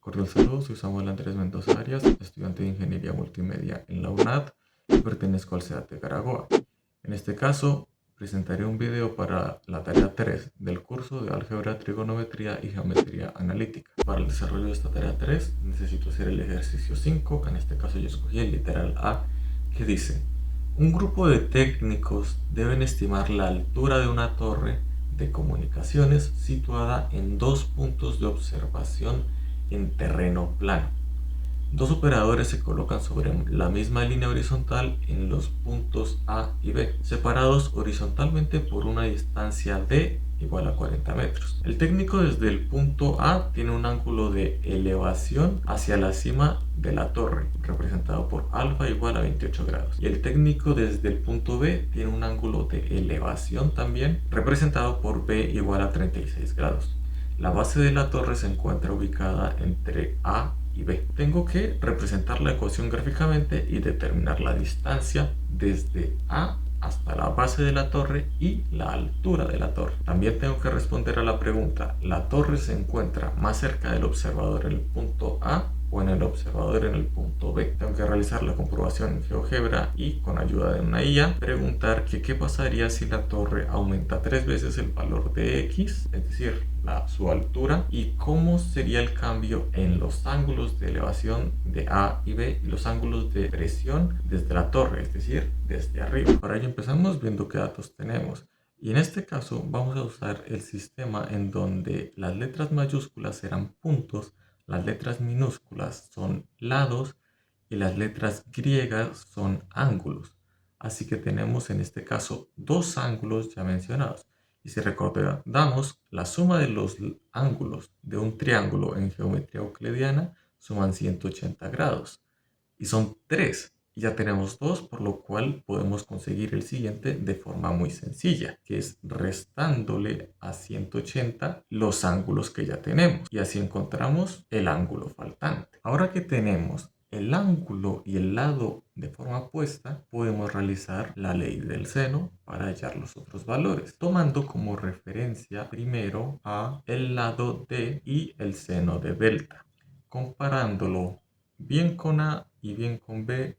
Cordial saludo, soy Samuel Andrés Mendoza Arias, estudiante de Ingeniería Multimedia en la UNAD y pertenezco al CEAT de Carabobo. En este caso, presentaré un video para la tarea 3 del curso de Álgebra, Trigonometría y Geometría Analítica. Para el desarrollo de esta tarea 3 necesito hacer el ejercicio 5, que en este caso yo escogí el literal A, que dice: un grupo de técnicos deben estimar la altura de una torre de comunicaciones situada en dos puntos de observación en terreno plano. Dos operadores se colocan sobre la misma línea horizontal en los puntos A y B, separados horizontalmente por una distancia d igual a 40 metros. El técnico desde el punto A tiene un ángulo de elevación hacia la cima de la torre, representado por alfa igual a 28 grados. Y el técnico desde el punto B tiene un ángulo de elevación también, representado por B igual a 36 grados. La base de la torre se encuentra ubicada entre A y B. Tengo que representar la ecuación gráficamente y determinar la distancia desde A hasta la base de la torre y la altura de la torre. También tengo que responder a la pregunta: ¿la torre se encuentra más cerca del observador en el punto A o en el observador en el punto B? Tengo que realizar la comprobación en GeoGebra y, con ayuda de una IA, preguntar que qué pasaría si la torre aumenta 3 veces el valor de X, es decir, su altura, y cómo sería el cambio en los ángulos de elevación de A y B y los ángulos de presión desde la torre, es decir, desde arriba. Para ello empezamos viendo qué datos tenemos. Y en este caso vamos a usar el sistema en donde las letras mayúsculas serán puntos, las letras minúsculas son lados y las letras griegas son ángulos. Así que tenemos en este caso dos ángulos ya mencionados. Y si recordamos, la suma de los ángulos de un triángulo en geometría euclidiana suman 180 grados. Y son 3. Y ya tenemos 2, por lo cual podemos conseguir el siguiente de forma muy sencilla, que es restándole a 180 los ángulos que ya tenemos. Y así encontramos el ángulo faltante. Ahora que tenemos el ángulo y el lado de forma opuesta, podemos realizar la ley del seno para hallar los otros valores, tomando como referencia primero a el lado de y el seno de delta, comparándolo bien con A y bien con B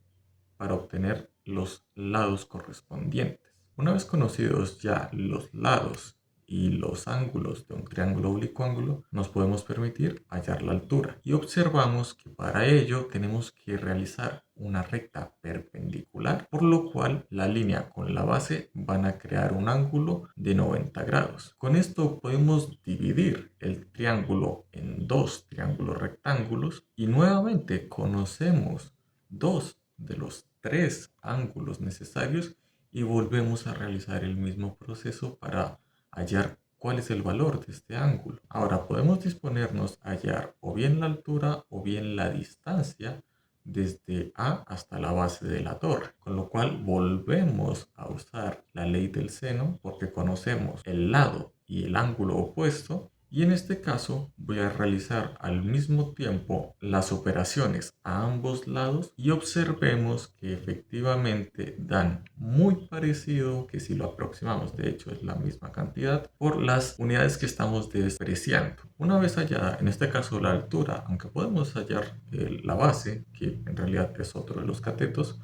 para obtener los lados correspondientes. Una vez conocidos ya los lados y los ángulos de un triángulo oblicuángulo, nos podemos permitir hallar la altura. Y observamos que para ello tenemos que realizar una recta perpendicular, por lo cual la línea con la base van a crear un ángulo de 90 grados. Con esto podemos dividir el triángulo en dos triángulos rectángulos y nuevamente conocemos dos de los tres ángulos necesarios y volvemos a realizar el mismo proceso para hallar cuál es el valor de este ángulo. Ahora podemos disponernos a hallar o bien la altura o bien la distancia desde A hasta la base de la torre, con lo cual volvemos a usar la ley del seno porque conocemos el lado y el ángulo opuesto. Y en este caso voy a realizar al mismo tiempo las operaciones a ambos lados y observemos que efectivamente dan muy parecido, que si lo aproximamos de hecho es la misma cantidad por las unidades que estamos despreciando. Una vez hallada en este caso la altura, aunque podemos hallar la base, que en realidad es otro de los catetos,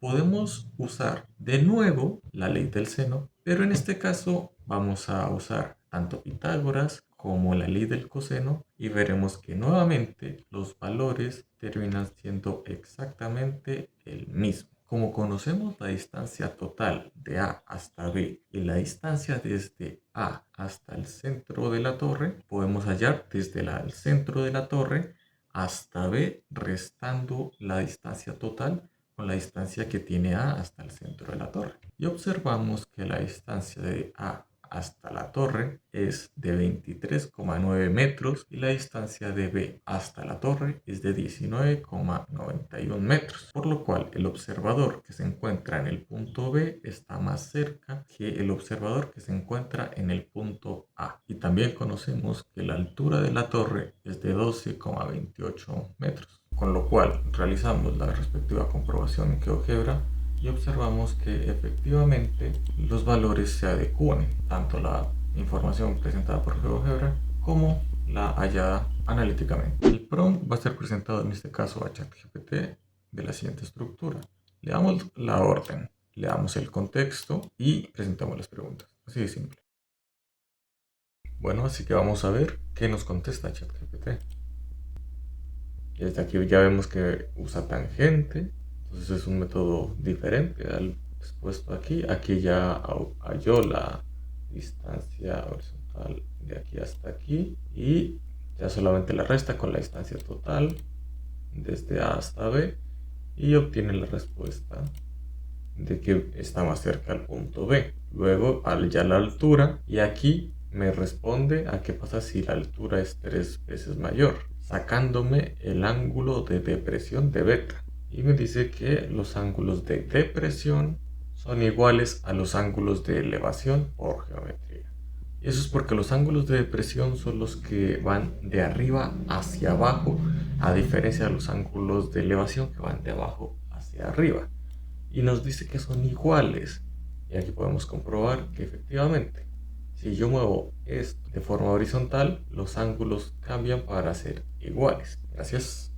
podemos usar de nuevo la ley del seno, pero en este caso vamos a usar tanto Pitágoras como la ley del coseno y veremos que nuevamente los valores terminan siendo exactamente el mismo. Como conocemos la distancia total de A hasta B y la distancia desde A hasta el centro de la torre, podemos hallar desde el centro de la torre hasta B restando la distancia total con la distancia que tiene A hasta el centro de la torre. Y observamos que la distancia de A hasta la torre es de 23,9 metros y la distancia de B hasta la torre es de 19,91 metros, por lo cual el observador que se encuentra en el punto B está más cerca que el observador que se encuentra en el punto A. Y también conocemos que la altura de la torre es de 12,28 metros, con lo cual realizamos la respectiva comprobación en GeoGebra y observamos que efectivamente los valores se adecúan, tanto la información presentada por GeoGebra como la hallada analíticamente. El prompt va a ser presentado en este caso a ChatGPT de la siguiente estructura. Le damos la orden, le damos el contexto y presentamos las preguntas. Así de simple. Bueno, así que vamos a ver qué nos contesta ChatGPT. Y desde aquí ya vemos que usa tangente, entonces es un método diferente al expuesto aquí. Aquí ya halló la distancia horizontal de aquí hasta aquí y ya solamente la resta con la distancia total desde A hasta B y obtiene la respuesta de que está más cerca al punto B. Luego ya la altura y aquí me responde a qué pasa si la altura es 3 veces mayor, sacándome el ángulo de depresión de beta. Y me dice que los ángulos de depresión son iguales a los ángulos de elevación por geometría. Y eso es porque los ángulos de depresión son los que van de arriba hacia abajo, a diferencia de los ángulos de elevación que van de abajo hacia arriba. Y nos dice que son iguales. Y aquí podemos comprobar que efectivamente, si yo muevo esto de forma horizontal, los ángulos cambian para ser iguales. Gracias.